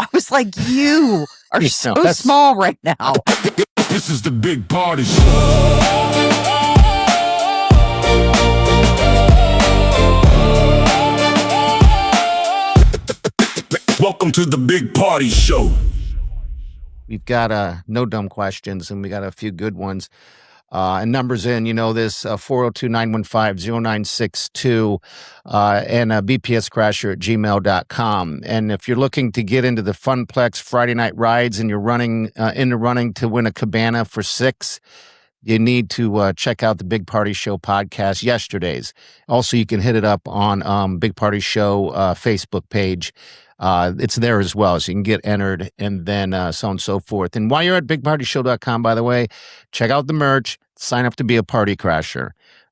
I was like, you are so small right now. This is the big party show. Welcome to the big party show. We've got no dumb questions, and we got a few good ones. And numbers in, you know this, 402-915-0962, and bpscrasher@gmail.com. And if you're looking to get into the Funplex Friday night rides and you're running to win a cabana for 6, you need to check out the Big Party Show podcast yesterday's. Also, you can hit it up on Big Party Show Facebook page. It's there as well, so you can get entered, and then so on and so forth. And while you're at bigpartyshow.com, by the way, check out the merch, sign up to be a party crasher.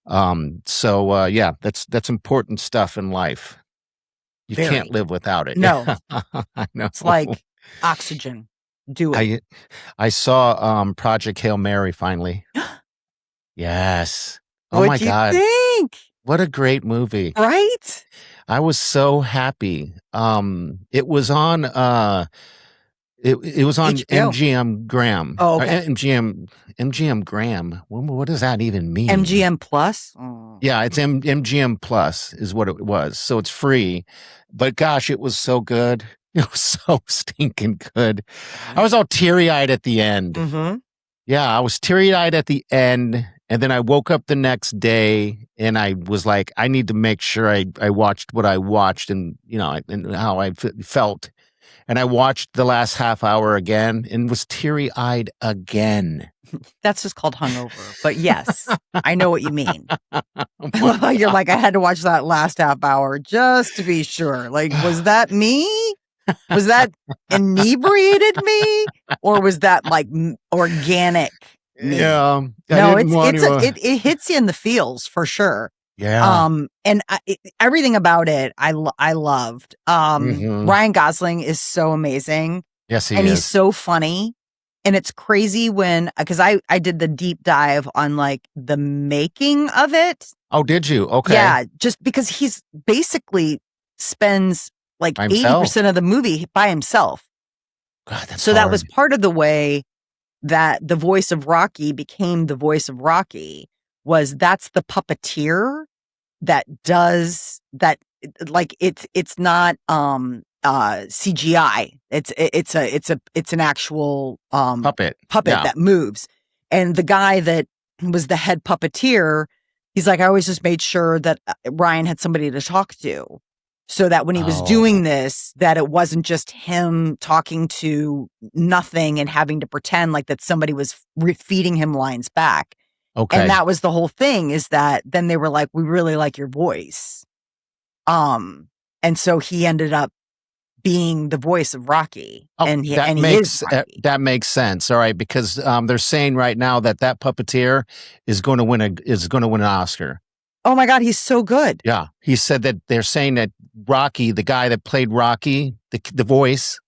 Yeah, that's important stuff in life. You can't live without it. No. I know. It's like oxygen. Do it. I saw Project Hail Mary finally. Yes. Oh my God. What'd you think? What a great movie. Right? I was so happy. It was on it was on HBO. MGM Graham. Oh, okay. MGM Graham. What does that even mean? MGM Plus? Oh. Yeah, it's MGM Plus is what it was. So it's free. But gosh, it was so good. It was so stinking good. I was all teary-eyed at the end. Mm-hmm. Yeah, I was teary-eyed at the end. And then I woke up the next day and I was like, I need to make sure I watched what I watched and, you know, and how I felt. And I watched the last half hour again and was teary-eyed again. That's just called hungover. But yes, I know what you mean. You're like, I had to watch that last half hour just to be sure. Like, was that me? Was that inebriated me? Or was that like organic? Yeah. No, it hits you in the feels for sure. Yeah. And everything about it, I loved. Ryan Gosling is so amazing. Yes, he is. And he's so funny. And it's crazy because I did the deep dive on like the making of it. Oh, did you? Okay. Yeah, just because he's basically spends like 80% of the movie by himself. God, that's so hard. That was part of the way that the voice of Rocky became the voice of Rocky. That's the puppeteer that does that. Like it's not CGI. It's an actual puppet that moves. And the guy that was the head puppeteer, he's like, I always just made sure that Ryan had somebody to talk to, so that when he was doing this, that it wasn't just him talking to nothing and having to pretend like that somebody was feeding him lines back. Okay. And that was the whole thing, is that then they were like, we really like your voice. And so he ended up being the voice of Rocky. That makes sense. All right. Because they're saying right now that puppeteer is going to win an Oscar. Oh my God, he's so good. Yeah. He said that they're saying that Rocky, the guy that played Rocky, the voice,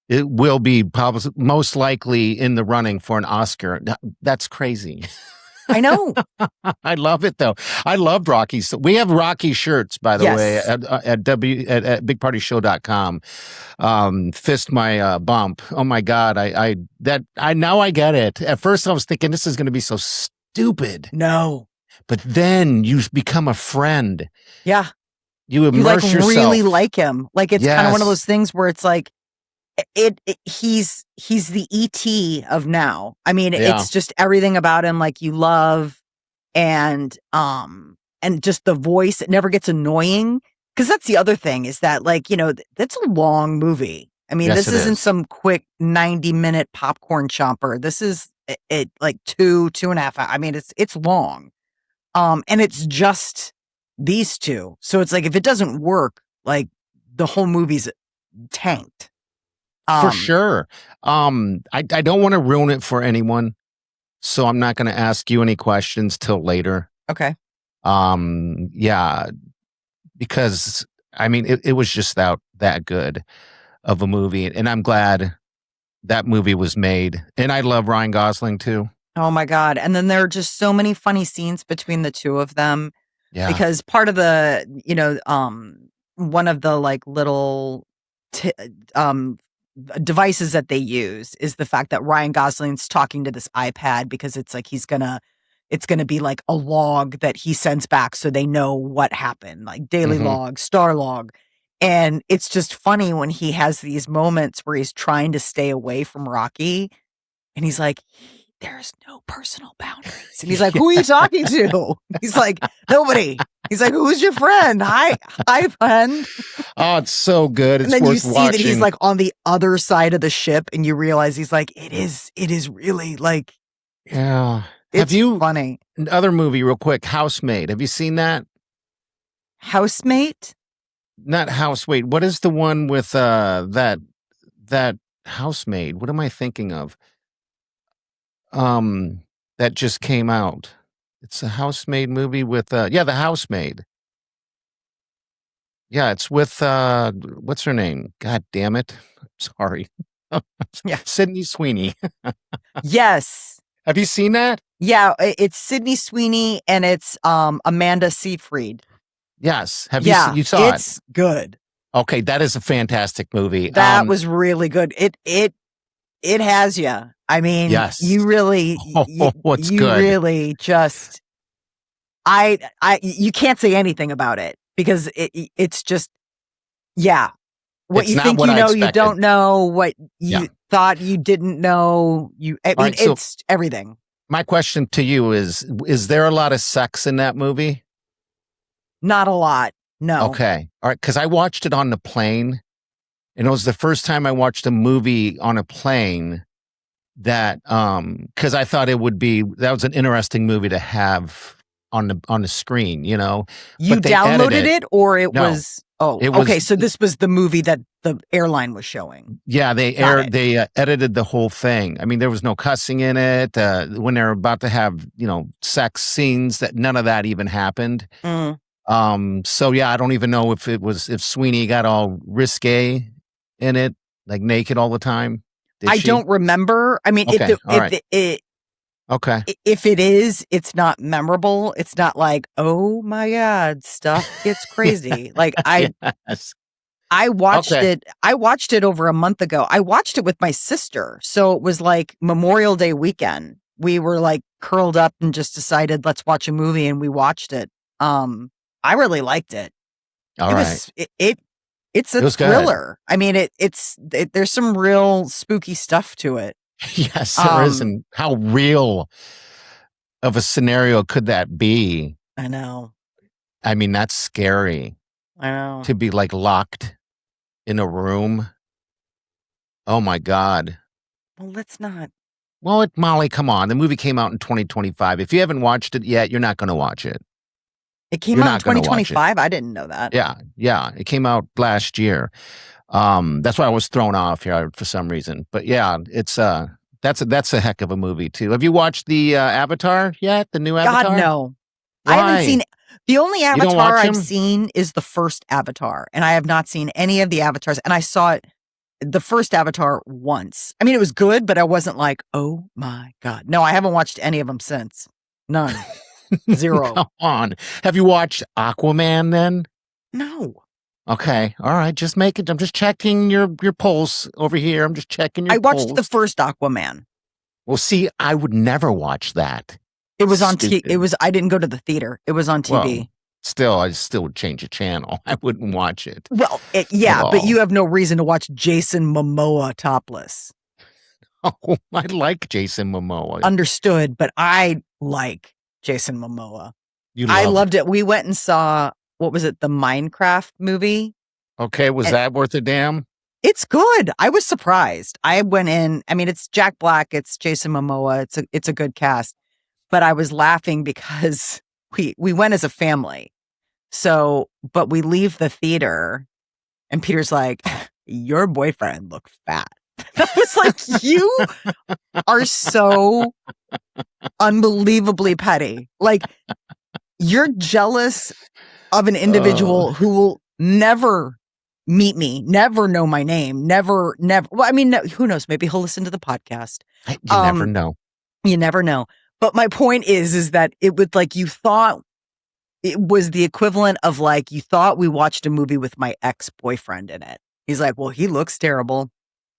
it will be probably most likely in the running for an Oscar. That's crazy. I know. I love it though. I loved Rocky. So we have Rocky shirts, by the way, at bigpartyshow.com. Fist my bump. Oh my God. Now I get it. At first I was thinking this is going to be so stupid. No. But then you become a friend. Yeah. You immerse yourself. Really like him. Like it's kind of one of those things where it's like he's the ET of now. I mean, it's just everything about him like you love, and just the voice, it never gets annoying. Because that's the other thing, is that, like, you know, that's a long movie. I mean, this isn't some quick 90-minute popcorn chomper. This is it like 2.5 hours. I mean, it's long. And it's just these two. So it's like, if it doesn't work, like the whole movie's tanked. For sure. I don't want to ruin it for anyone, so I'm not going to ask you any questions till later. Okay. Yeah, because I mean, it was just that good of a movie, and I'm glad that movie was made. And I love Ryan Gosling too. Oh my God. And then there are just so many funny scenes between the two of them. Yeah. Because part of the, one of the like little devices that they use is the fact that Ryan Gosling's talking to this iPad because it's like it's gonna be like a log that he sends back so they know what happened, like daily log, star log. And it's just funny when he has these moments where he's trying to stay away from Rocky and he's like, there's no personal boundaries. And he's like, who are you talking to? He's like, nobody. He's like, who's your friend? Hi, friend. Oh, it's so good. It's and then worth you see watching. that he's like on the other side of the ship and you realize he's like, it is really like, yeah. It's funny. Other movie real quick, Housemaid. Have you seen that? Housemate? Not Housemaid. What is the one with that Housemaid? What am I thinking of? That just came out. It's a Housemaid movie with The Housemaid. Yeah, it's with what's her name? God damn it. Sorry. Yeah. Sydney Sweeney. Yes. Have you seen that? Yeah, it's Sydney Sweeney and it's Amanda Seyfried. Yes. You saw it? It's good. Okay, that is a fantastic movie. That was really good. It has you. I mean, yes. You really what's you good? Really just you can't say anything about it because it's just what it's you think what you know, you don't know what you thought you didn't know. It's everything. My question to you is there a lot of sex in that movie? Not a lot. No. Okay. All right. Because I watched it on the plane, and it was the first time I watched a movie on a plane that, because I thought that was an interesting movie to have on the screen, you know. You downloaded it or it was. Oh, it was, okay. So this was the movie that the airline was showing. Yeah, they edited the whole thing. I mean, there was no cussing in it. When they're about to have, sex scenes, that none of that even happened. So yeah, I don't even know if Sweeney got all risque in it, like naked all the time. I don't remember. I mean, okay. Okay. If it is, it's not memorable. It's not like, oh my God, stuff gets crazy. Like yes. I watched it. I watched it over a month ago. I watched it with my sister. So it was like Memorial Day weekend. We were like curled up and just decided, let's watch a movie. And we watched it. I really liked it. It's a thriller. Good. I mean, there's some real spooky stuff to it. Yes, there is. And how real of a scenario could that be? I know. I mean, that's scary. I know. To be like locked in a room. Oh my God. Well, let's not. Well, Molly, come on. The movie came out in 2025. If you haven't watched it yet, you're not going to watch it. It came out in 2025? I didn't know that. Yeah. It came out last year. That's why I was thrown off here for some reason. But yeah, it's that's a heck of a movie too. Have you watched the Avatar yet? The new Avatar? God, no. Why? I haven't seen the only Avatar I've seen is the first Avatar, and I have not seen any of the Avatars. And I saw the first Avatar once. I mean, it was good, but I wasn't like, oh my God. No, I haven't watched any of them since. None. Zero. Come on. Have you watched Aquaman then? No. Okay. All right. Just I'm just checking your pulse over here. I'm just checking your pulse. I watched the first Aquaman. Well, see, I would never watch that. It was on TV. I didn't go to the theater. It was on TV. Well, I still would change a channel. I wouldn't watch it. Well, but you have no reason to watch Jason Momoa topless. Oh, I like Jason Momoa. Understood, but I like Jason Momoa. I loved it. We went and saw, what was it, the Minecraft movie? Okay, was that worth a damn? It's good. I was surprised. I went in, I mean, it's Jack Black, it's Jason Momoa, it's a good cast. But I was laughing because we went as a family. So, but we leave the theater and Peter's like, your boyfriend looked fat. I was like, you are so unbelievably petty. Like, you're jealous of an individual who will never meet me, never know my name, never. Well, I mean, who knows? Maybe he'll listen to the podcast. You never know. You never know. But my point is that it would like, you thought it was the equivalent of like, you thought we watched a movie with my ex-boyfriend in it. He's like, well, he looks terrible.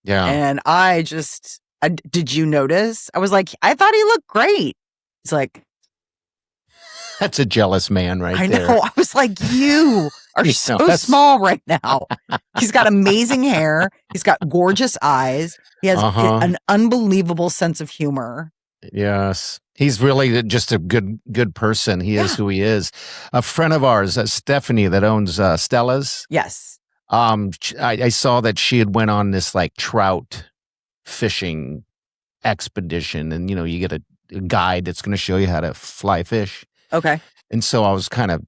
Yeah. And did you notice? I was like, I thought he looked great. He's like, that's a jealous man right there. I know. I was like, you are so small right now. He's got amazing hair. He's got gorgeous eyes. He has an unbelievable sense of humor. Yes. He's really just a good person. He is who he is. A friend of ours, Stephanie, that owns Stella's. Yes. I saw that she had went on this like trout fishing expedition, and you get a guide that's going to show you how to fly fish. Okay. And so I was kind of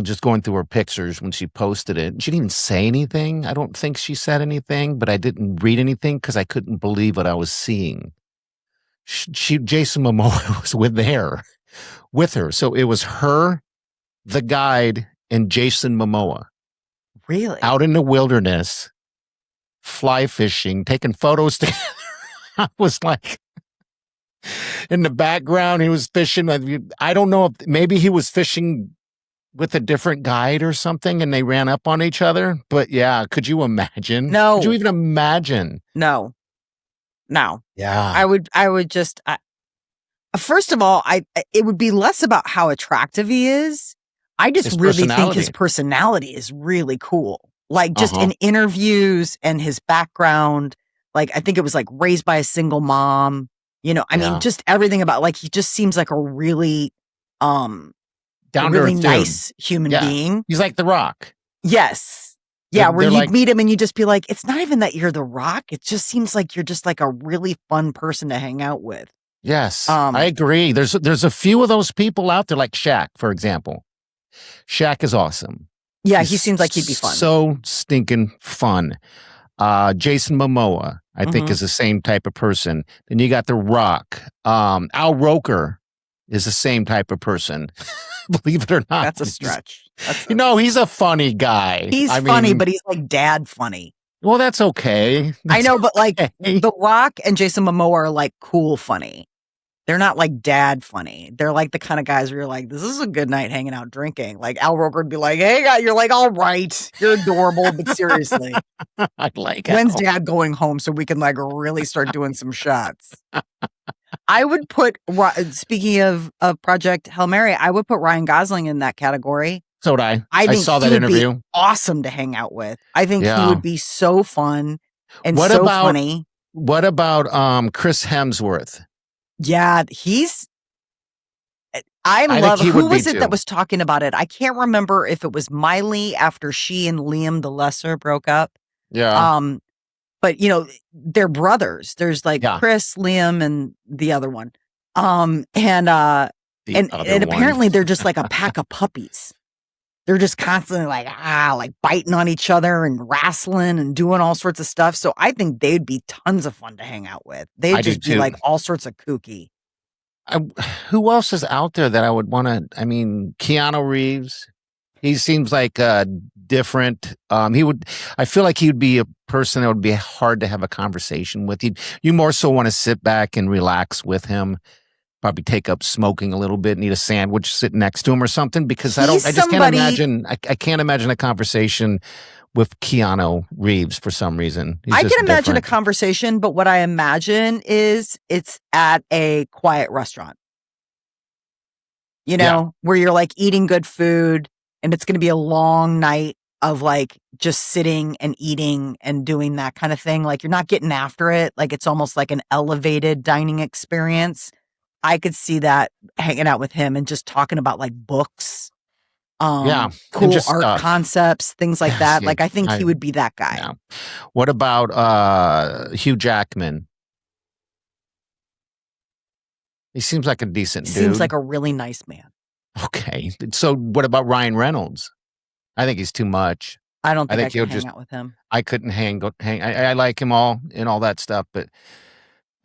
just going through her pictures when she posted it. She didn't even say anything. I don't think she said anything, but I didn't read anything because I couldn't believe what I was seeing. Jason Momoa was with her. So it was her, the guide, and Jason Momoa. Really? Out in the wilderness, fly fishing, taking photos together. I was like, in the background, he was fishing. I don't know if maybe he was fishing with a different guide or something and they ran up on each other. But yeah, could you imagine? No. Could you even imagine? No. Yeah. I would just, first of all, it would be less about how attractive he is. I just really think his personality is really cool. Like just in interviews and his background, like I think it was like raised by a single mom, I mean, just everything about like, he just seems like a really, really nice human being. He's like The Rock. Yes. Yeah. Where you'd meet him and you just be like, it's not even that you're The Rock. It just seems like you're just like a really fun person to hang out with. Yes. I agree. There's a few of those people out there like Shaq, for example. Shaq is awesome. Yeah, he seems like he'd be fun. So stinking fun. Jason Momoa, I think, is the same type of person. Then you got The Rock. Al Roker is the same type of person. Believe it or not. That's a stretch. He's a funny guy. He's funny, but he's like dad funny. Well, that's okay. I know, but like The Rock and Jason Momoa are like cool funny. They're not like dad funny. They're like the kind of guys where you're like, this is a good night hanging out drinking. Like Al Roker would be like, hey, guy, you're like, all right, you're adorable, but seriously. I like when's dad going home so we can like really start doing some shots? I would put, speaking of Project Hail Mary, I would put Ryan Gosling in that category. So would I. I saw that interview. Be awesome to hang out with. I think he would be so fun and funny. What about Chris Hemsworth? Yeah, I love, who was it too. That was talking about it? I can't remember if it was Miley after she and Liam the Lesser broke up. Yeah. But they're brothers. There's like Chris, Liam, and the other one. And apparently they're just like a pack of puppies. They're just constantly like biting on each other and wrestling and doing all sorts of stuff. So I think they'd be tons of fun to hang out with. They'd just be like all sorts of kooky. Who else is out there that I would want to? I mean, Keanu Reeves. He seems like different. I feel like he would be a person that would be hard to have a conversation with. You more so want to sit back and relax with him. Probably take up smoking a little bit, and eat a sandwich sitting next to him or something, because I just can't imagine. I can't imagine a conversation with Keanu Reeves for some reason. I can imagine a conversation, but what I imagine is it's at a quiet restaurant, where you're like eating good food, and it's going to be a long night of like just sitting and eating and doing that kind of thing. Like you're not getting after it. Like it's almost like an elevated dining experience. I could see that hanging out with him and just talking about like books, cool art concepts, things like that. Like I think he would be that guy. Yeah. What about Hugh Jackman? He seems like a decent dude. Seems like a really nice man. Okay. So what about Ryan Reynolds? I think he's too much. I don't think I could hang out with him. I couldn't hang. I like him all and all that stuff, but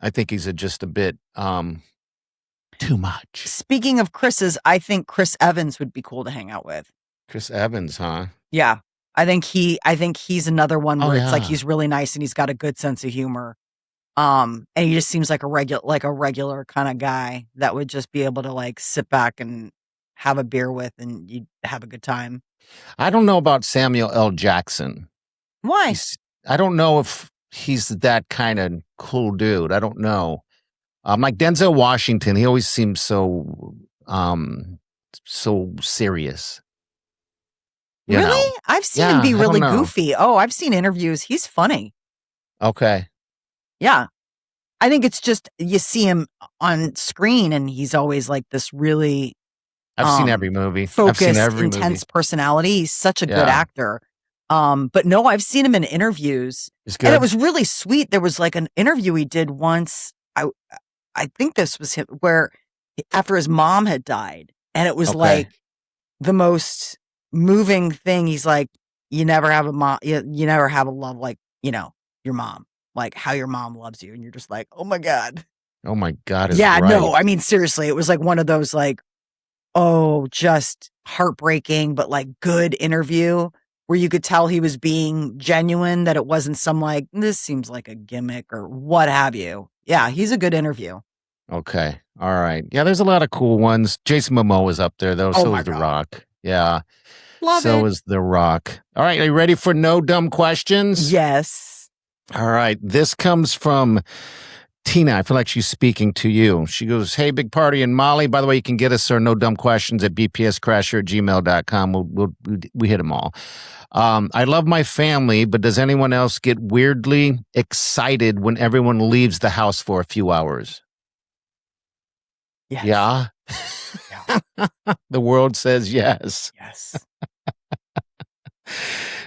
I think he's just a bit too much. Speaking of Chris's, I think Chris Evans would be cool to hang out with. Chris Evans, huh? Yeah. I think he's another one where it's like he's really nice and he's got a good sense of humor. And he just seems like a regular kind of guy that would just be able to like sit back and have a beer with and you'd have a good time. I don't know about Samuel L. Jackson. Why? I don't know if he's that kind of cool dude. I don't know. Like Denzel Washington, he always seems so serious. Really? I've seen him be really goofy. Oh, I've seen interviews. He's funny. Okay. Yeah. I think it's just you see him on screen and he's always like this really I've seen every movie. Focused, intense personality. He's such a good actor. But no, I've seen him in interviews. And it was really sweet. There was like an interview he did once. I think this was him where after his mom had died, and it was like the most moving thing. He's like, you never have a mom, you never have a love like, your mom, like how your mom loves you. And you're just like, oh my God. Oh my God. Yeah, no, I mean, seriously, it was like one of those like, oh, just heartbreaking, but like good interview where you could tell he was being genuine, that it wasn't some like, this seems like a gimmick or what have you. Yeah, he's a good interview. Okay. All right. Yeah, there's a lot of cool ones. Jason Momoa is up there, though. So is The Rock. Yeah. Love it. So is The Rock. All right. Are you ready for no dumb questions? Yes. All right. This comes from Tina. I feel like she's speaking to you. She goes, hey, Big Party and Molly. By the way, you can get us our no dumb questions at bpscrasher@gmail.com. We hit them all. I love my family, but does anyone else get weirdly excited when everyone leaves the house for a few hours? Yes. Yeah. The world says yes. Yes.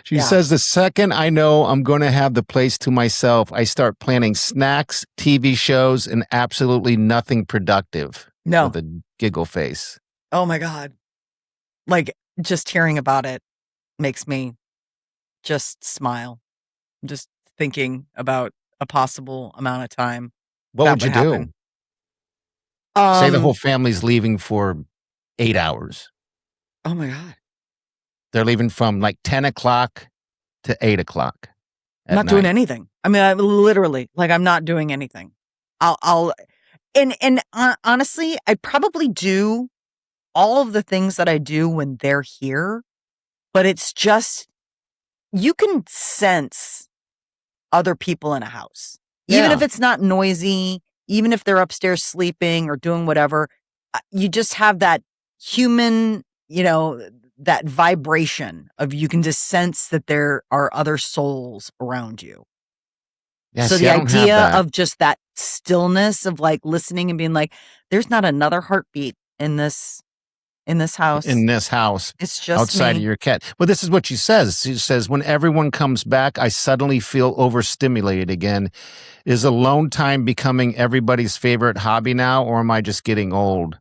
She says, the second I know I'm going to have the place to myself, I start planning snacks, TV shows, and absolutely nothing productive. No. With a giggle face. Oh my God. Like just hearing about it makes me just smile. Just thinking about a possible amount of time. What would you do? Say the whole family's leaving for 8 hours. Oh my God. They're leaving from like 10 o'clock to 8 o'clock. I'm not doing anything. I mean, I'm literally like, I'm not doing anything. Honestly, I probably do all of the things that I do when they're here, but it's just, you can sense other people in a house, even if it's not noisy, even if they're upstairs sleeping or doing whatever, you just have that human, that vibration of, you can just sense that there are other souls around you. Yeah, so the idea of just that stillness of like listening and being like, there's not another heartbeat in this house. In this house. It's just outside me. of your cat. Well, this is what she says. She says, when everyone comes back, I suddenly feel overstimulated again. Is alone time becoming everybody's favorite hobby now, or am I just getting old?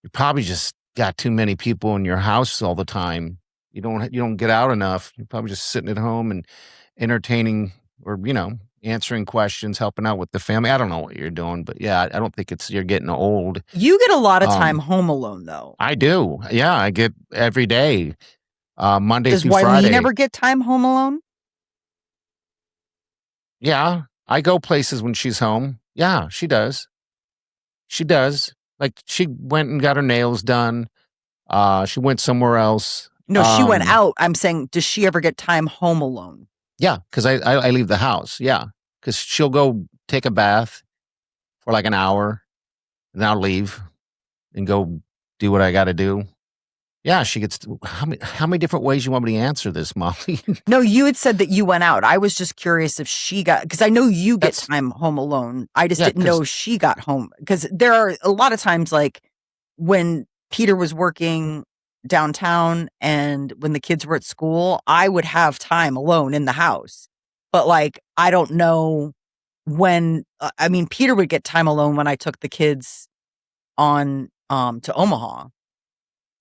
You probably just got too many people in your house all the time. You don't get out enough. You're probably just sitting at home and entertaining or, answering questions, helping out with the family. I don't know what you're doing, but yeah, I don't think you're getting old. You get a lot of time home alone, though. I do. Yeah, I get every day, Monday through Friday. Does Wileen ever get time home alone? Yeah, I go places when she's home. Yeah, she does. She does. Like, she went and got her nails done. She went somewhere else. No, she went out. I'm saying, does she ever get time home alone? Yeah, because I leave the house. Yeah, because she'll go take a bath for like an hour, and I'll leave and go do what I got to do. Yeah, she gets. How many different ways you want me to answer this, Molly? No, you had said that you went out. I was just curious if she got, because I know you get time home alone. I just didn't know if she got home, because there are a lot of times like when Peter was working downtown and when the kids were at school, I would have time alone in the house. But like, I don't know when, I mean, Peter would get time alone when I took the kids on to Omaha.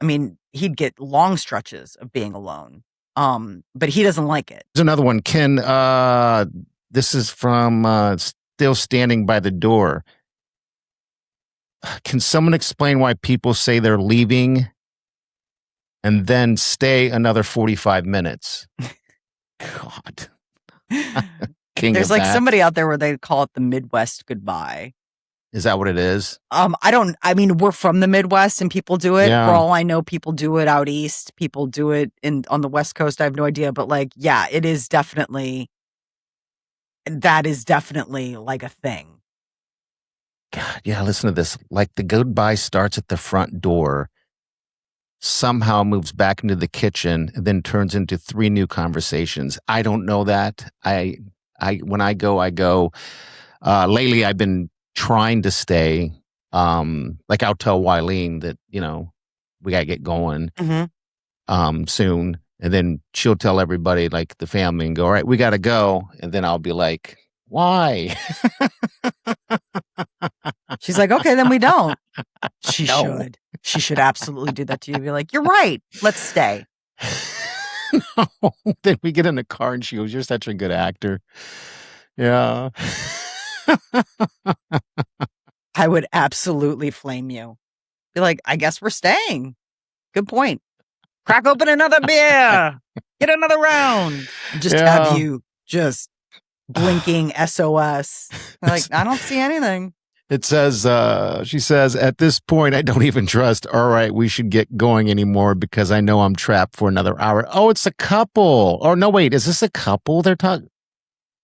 I mean, he'd get long stretches of being alone. But he doesn't like it. There's another one, Ken. This is from Still Standing by the Door. Can someone explain why people say they're leaving and then stay another 45 minutes? God. There's like somebody out there where they call it the Midwest goodbye. Is that what it is? I mean, we're from the Midwest and people do it. Yeah. For all I know, people do it out east. People do it on the West Coast. I have no idea. But like, yeah, it is definitely that is definitely like a thing. God, yeah, listen to this. Like the goodbye starts at the front door, somehow moves back into the kitchen, and then turns into 3 new conversations. I don't know that. When I go, I go. Lately, I've been trying to stay. Like I'll tell Wileen that, we gotta get going soon. And then she'll tell everybody, like the family, and go, all right, we gotta go. And then I'll be like, why? She's like, okay, then we don't. She should. She should absolutely do that to you. Be like, you're right. Let's stay. No. Then we get in the car and she goes, you're such a good actor. Yeah. I would absolutely flame you. Be like, I guess we're staying. Good point. Crack open another beer. Get another round. Just have you just blinking SOS. Like, I don't see anything. It says, she says, at this point, I don't even trust, all right, we should get going anymore because I know I'm trapped for another hour. Oh, it's a couple. Oh, no, wait, is this a couple they're talking?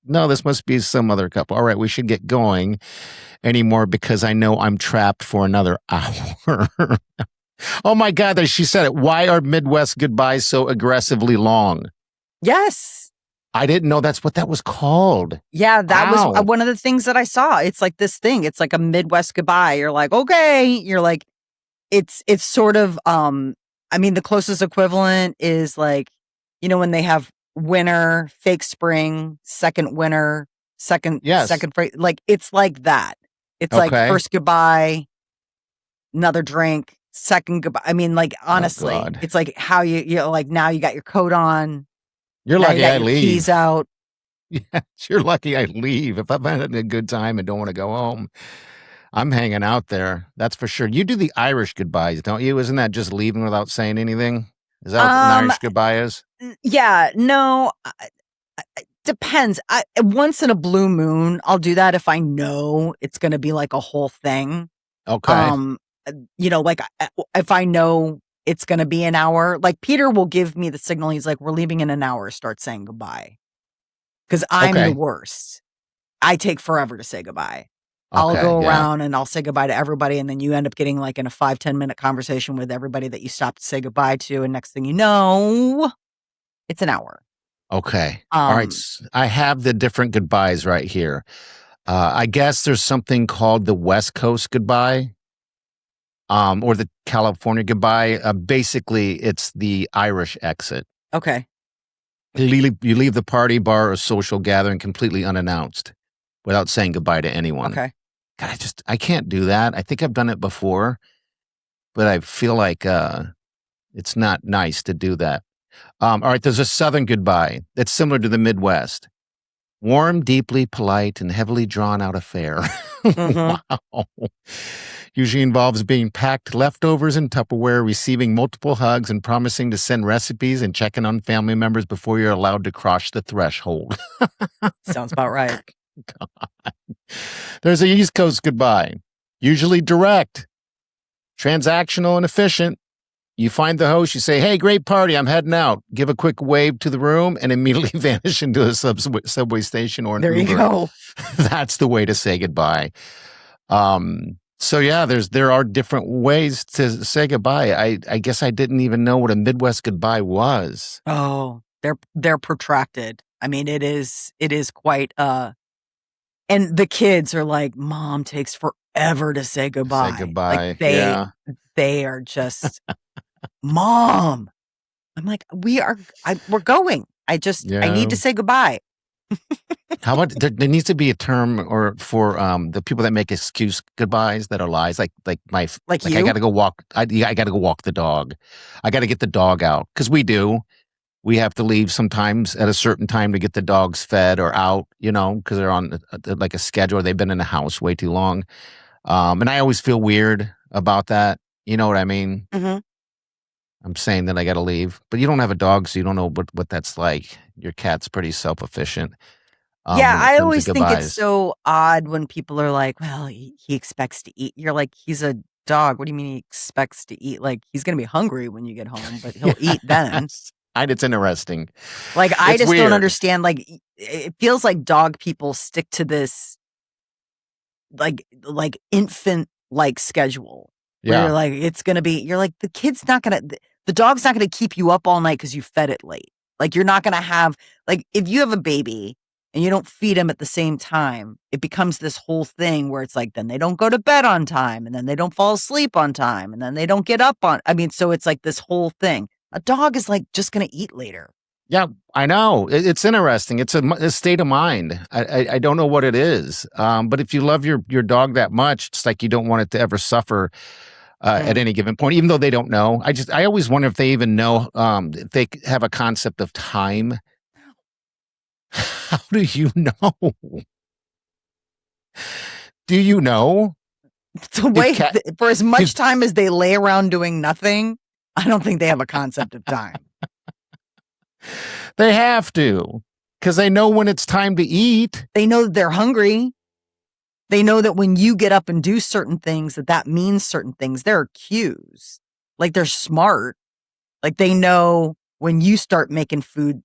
No, this must be some other couple. All right, we should get going anymore because I know I'm trapped for another hour. Oh my God, she said it. Why are Midwest goodbyes so aggressively long? Yes. I didn't know that's what that was called. Yeah, that was one of the things that I saw. It's like this thing. It's like a Midwest goodbye. You're like, okay. You're like, it's sort of, I mean, the closest equivalent is like, when they have winter, fake spring, second winter, second, like, it's like that. It's like first goodbye, another drink, second goodbye. I mean, like, honestly, it's like how you like now you got your coat on. You're lucky I leave. Keys out. Yeah, you're lucky I leave. If I've had a good time and don't want to go home, I'm hanging out there. That's for sure. You do the Irish goodbyes, don't you? Isn't that just leaving without saying anything? Is that what an Irish goodbye is? Yeah, no. Depends. Once in a blue moon, I'll do that if I know it's going to be like a whole thing. Okay. Like if I know it's going to be an hour, like Peter will give me the signal. He's like, we're leaving in an hour. Start saying goodbye. Because I'm the worst. I take forever to say goodbye. I'll go around and I'll say goodbye to everybody. And then you end up getting like in a 5-10 minute conversation with everybody that you stopped to say goodbye to. And next thing you know, it's an hour. Okay. All right. I have the different goodbyes right here. I guess there's something called the West Coast goodbye. Or the California goodbye. Basically, it's the Irish exit. Okay. You leave the party, bar, or social gathering completely unannounced without saying goodbye to anyone. Okay. God, I can't do that. I think I've done it before, but I feel like it's not nice to do that. All right, there's a Southern goodbye that's similar to the Midwest. Warm, deeply polite, and heavily drawn out affair. Wow. Usually involves being packed leftovers in Tupperware, receiving multiple hugs, and promising to send recipes and checking on family members before you're allowed to cross the threshold. Sounds about right. God. There's a East Coast goodbye. Usually direct, transactional, and efficient. You find the host, you say, hey, great party, I'm heading out. Give a quick wave to the room and immediately vanish into a subway station or an Uber. There you go. That's the way to say goodbye. So yeah, there are different ways to say goodbye. I guess I didn't even know what a Midwest goodbye was. Oh, they're protracted. I mean, it is quite and the kids are like, Mom takes forever to say goodbye. Say goodbye. Like they are just Mom. I'm like, we're going. I need to say goodbye. How about there needs to be a term or for the people that make excuse goodbyes that are lies, like you? I gotta go walk. I gotta go walk the dog. I gotta get the dog out because we have to leave sometimes at a certain time to get the dogs fed or out, because they're on like a schedule. Or they've been in the house way too long, and I always feel weird about that. You know what I mean? Mm-hmm. I'm saying that I gotta leave, but you don't have a dog, so you don't know what that's like. Your cat's pretty self-efficient. Yeah, I always think it's so odd when people are like, well, he expects to eat. You're like, he's a dog. What do you mean he expects to eat? Like, he's going to be hungry when you get home, but he'll eat then. It's interesting. Like, I It's just weird. don't understand. Like, it feels like dog people stick to this, like infant like schedule. Where you're like, it's gonna be. You're like, the kid's not gonna. The dog's not gonna keep you up all night because you fed it late. Like, you're not gonna have, like, if you have a baby and you don't feed them at the same time, it becomes this whole thing where it's like, then they don't go to bed on time, and then they don't fall asleep on time, and then they don't get up on. I mean, so it's like this whole thing. A dog is like just gonna eat later. Yeah, I know. It's interesting. It's a state of mind. I don't know what it is. But if you love your dog that much, it's like you don't want it to ever suffer at any given point, even though they don't know. I always wonder if they even know, if they have a concept of time. How do you know? Do you know? The way, for as much time as they lay around doing nothing, I don't think they have a concept of time. They have to, because they know when it's time to eat. They know that they're hungry. They know that when you get up and do certain things, that means certain things. There are cues. Like, they're smart. Like, they know when you start making food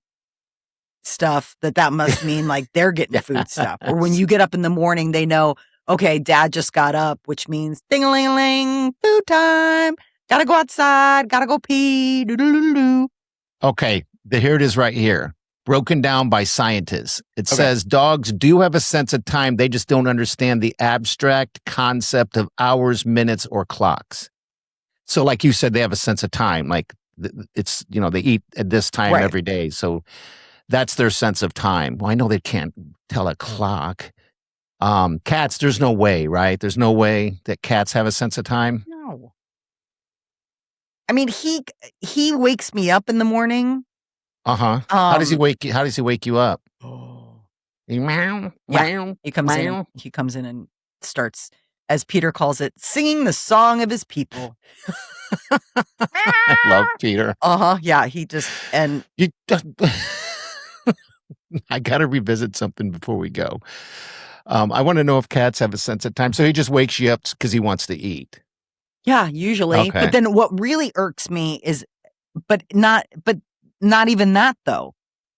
stuff, that must mean like they're getting food stuff. Or when you get up in the morning, they know, okay, dad just got up, which means ding-a-ling-a-ling, food time. Gotta go outside. Gotta go pee. Doo-doo-doo-doo. Okay, here it is right here. Broken down by scientists. It says dogs do have a sense of time. They just don't understand the abstract concept of hours, minutes, or clocks. So like you said, they have a sense of time. Like it's, they eat at this time every day. So that's their sense of time. Well, I know they can't tell a clock. Cats, there's no way, right? There's no way that cats have a sense of time. No. I mean, he wakes me up in the morning. Uh-huh. How does he wake you up? Yeah. He comes in and starts, as Peter calls it, singing the song of his people. I love Peter. Yeah, he just, and I gotta revisit something before we go. I want to know if cats have a sense of time. So he just wakes you up because he wants to eat. Yeah, usually. Okay. But then what really irks me is, but not even that though.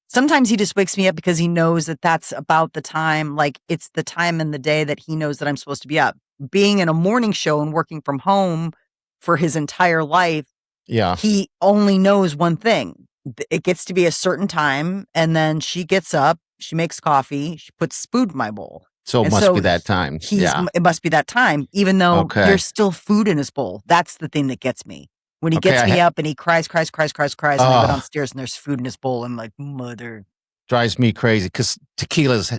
Sometimes he just wakes me up because he knows that that's about the time, like it's the time in the day that he knows that I'm supposed to be up. Being in a morning show and working from home for his entire life, he only knows one thing. It gets to be a certain time, and then she gets up, she makes coffee, she puts food in my bowl. So it must be that time. It must be that time, even though there's still food in his bowl. That's the thing that gets me. When he gets me up and he cries, and I go downstairs and there's food in his bowl. I'm like, mother. Drives me crazy because Tequila's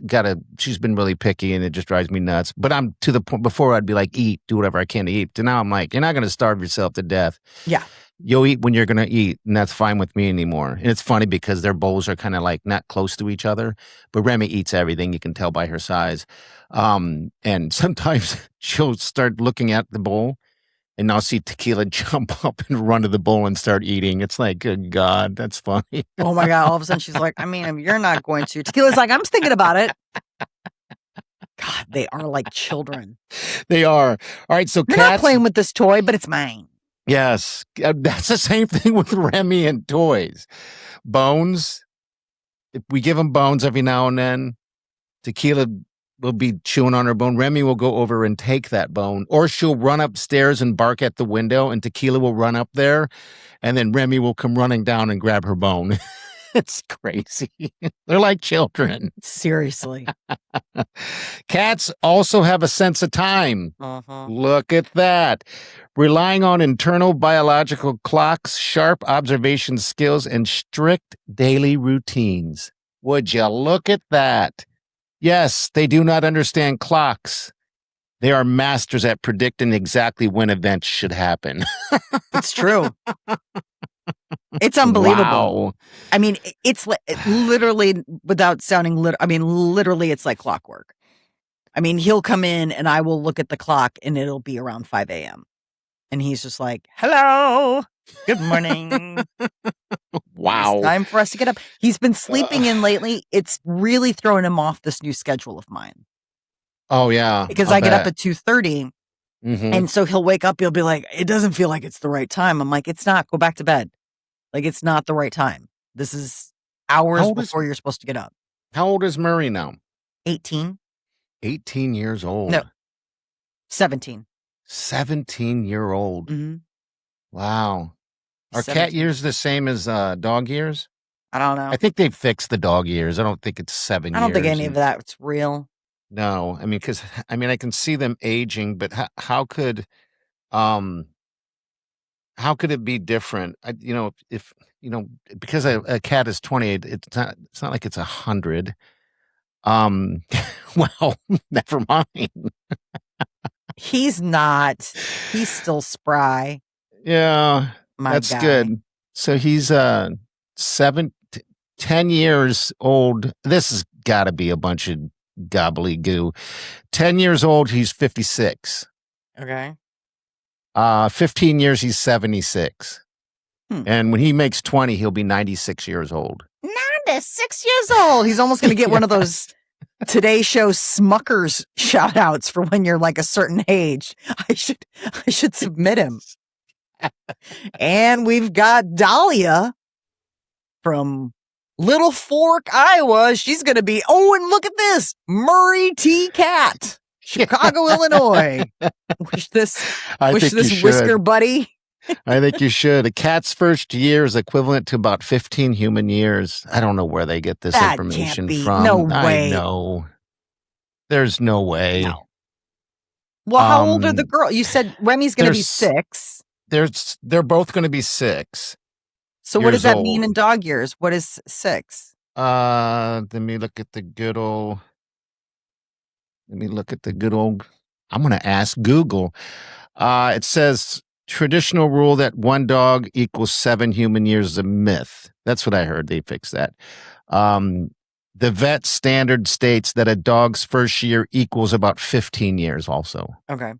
she's been really picky and it just drives me nuts. But I'm to the point, before I'd be like, eat, do whatever I can to eat. And now I'm like, you're not going to starve yourself to death. Yeah. You'll eat when you're going to eat, and that's fine with me anymore. And it's funny because their bowls are kind of like not close to each other, but Remy eats everything. You can tell by her size. And sometimes she'll start looking at the bowl, and I'll see Tequila jump up and run to the bowl and start eating. It's like, good God, that's funny. Oh my God. All of a sudden she's like, I mean, if you're not going to. Tequila's like, I'm thinking about it. God, they are like children. They are. All right, so you're not playing with this toy, but it's mine. Yes, that's the same thing with Remy and toys. Bones, if we give him bones every now and then, Tequila will be chewing on her bone. Remy will go over and take that bone, or she'll run upstairs and bark at the window, and Tequila will run up there, and then Remy will come running down and grab her bone. It's crazy. They're like children. Seriously. Cats also have a sense of time. Uh-huh. Look at that. Relying on internal biological clocks, sharp observation skills, and strict daily routines. Would you look at that? Yes, they do not understand clocks. They are masters at predicting exactly when events should happen. It's true. It's unbelievable. Wow. I mean, it's literally, without sounding literally it's like clockwork. I mean, he'll come in and I will look at the clock and it'll be around 5 a.m. And he's just like, hello, good morning. Wow. It's time for us to get up. He's been sleeping in lately. It's really throwing him off this new schedule of mine. Oh, yeah. Because I get up at 2:30. Mm-hmm. And so he'll wake up. He'll be like, it doesn't feel like it's the right time. I'm like, it's not. Go back to bed. Like, it's not the right time. This is hours before you're supposed to get up. How old is Murray now? 18. 18 years old. No. 17. 17-year-old. Mm-hmm. Wow. Are 17. cat years the same as dog years? I don't know. I think they fixed the dog years. I don't think it's 7 years. I don't think any of that's real. No, I mean, because I can see them aging, but how could it be different? If because a cat is 28, it's not like it's 100. Well, never mind. He's not. He's still spry. Yeah, that's good. So he's 10 years old. This has got to be a bunch of gobbledygoo. 10 years old, he's 56. Okay. 15 years, he's 76. And when he makes 20, he'll be 96 years old. 96 years old. He's almost going to get one of those Today Show Smuckers shout outs for when you're like a certain age. I should submit him. And we've got Dahlia from Little Fork, Iowa. She's going to be, and look at this, Murray T. Cat, Chicago, Illinois. Wish this whisker buddy. I think you should. A cat's first year is equivalent to about 15 human years. I don't know where they get this information from. No way. I know. There's no way. No. Well, how old are the girls? You said Remy's going to be 6. They're both going to be 6. So what does that mean in dog years? What is 6? Let me look at the good old. I'm going to ask Google. It says traditional rule that 1 dog equals 7 human years is a myth. That's what I heard. They fixed that. The vet standard states that a dog's first year equals about 15 years also. Okay.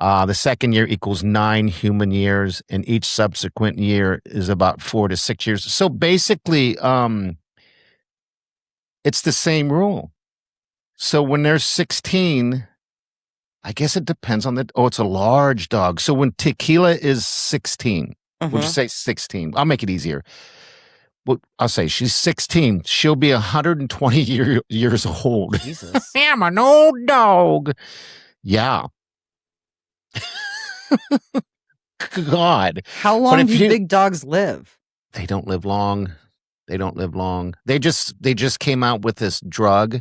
The second year equals 9 human years, and each subsequent year is about 4 to 6 years. So basically, it's the same rule. So when they're 16, I guess it depends on it's a large dog. So when Tequila is 16, would you say 16? I'll make it easier. Well, I'll say she's 16. She'll be 120 years old. Jesus. I'm an old dog. Yeah. God. How long do big dogs live? They don't live long. They just came out with this drug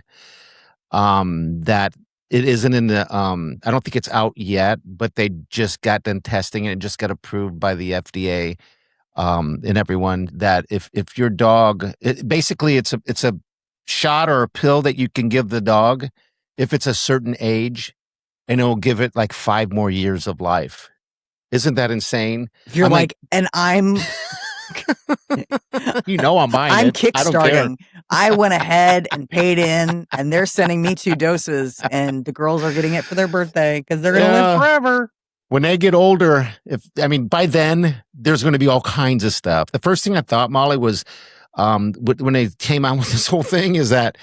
that it isn't in the I don't think it's out yet, but they just got done testing it and just got approved by the FDA and everyone that if your dog basically it's a shot or a pill that you can give the dog if it's a certain age, and it'll give it like 5 more years of life. Isn't that insane? You're and I'm I'm buying I'm it. kickstarting. I went ahead and paid in, and they're sending me 2 doses, and the girls are getting it for their birthday because they're going to live forever. When they get older, by then there's going to be all kinds of stuff. The first thing I thought, Molly, was when they came out with this whole thing is that,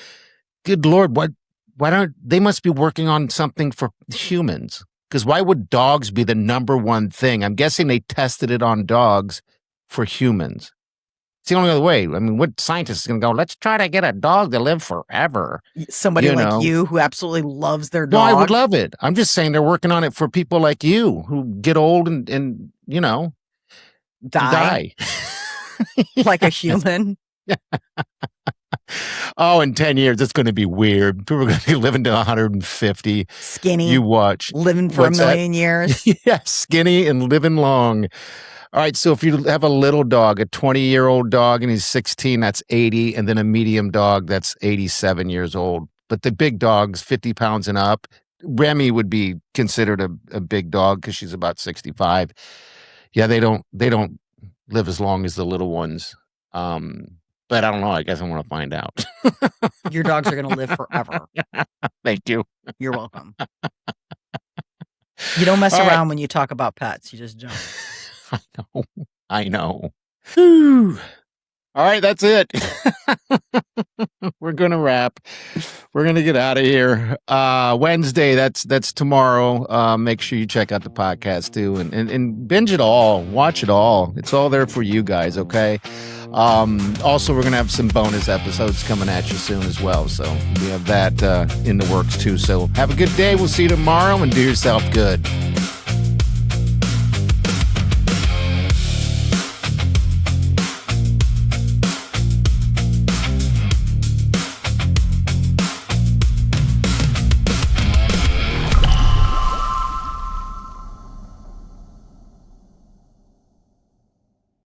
good Lord, why don't they must be working on something for humans? Because why would dogs be the number one thing? I'm guessing they tested it on dogs for humans. It's the only other way. I mean, what scientist is going to go, let's try to get a dog to live forever? Somebody like you who absolutely loves their dog. No, I would love it. I'm just saying they're working on it for people like you who get old and die. Like a human. Oh, in 10 years, it's going to be weird. People are going to be living to 150. Skinny. You watch. Living for a million years. Yeah, skinny and living long. All right, so if you have a little dog, a 20-year-old dog, and he's 16, that's 80, and then a medium dog, that's 87 years old. But the big dogs, 50 pounds and up, Remy would be considered a big dog because she's about 65. Yeah, they don't live as long as the little ones. But I don't know. I guess I want to find out. Your dogs are going to live forever. Thank you. You're welcome. You don't mess around when you talk about pets. You just jump. I know. Whew. All right, that's it. We're going to wrap. We're going to get out of here. Wednesday, that's tomorrow. Make sure you check out the podcast too and binge it all. Watch it all. It's all there for you guys, okay? Also, we're going to have some bonus episodes coming at you soon as well. So we have that in the works too. So have a good day. We'll see you tomorrow and do yourself good.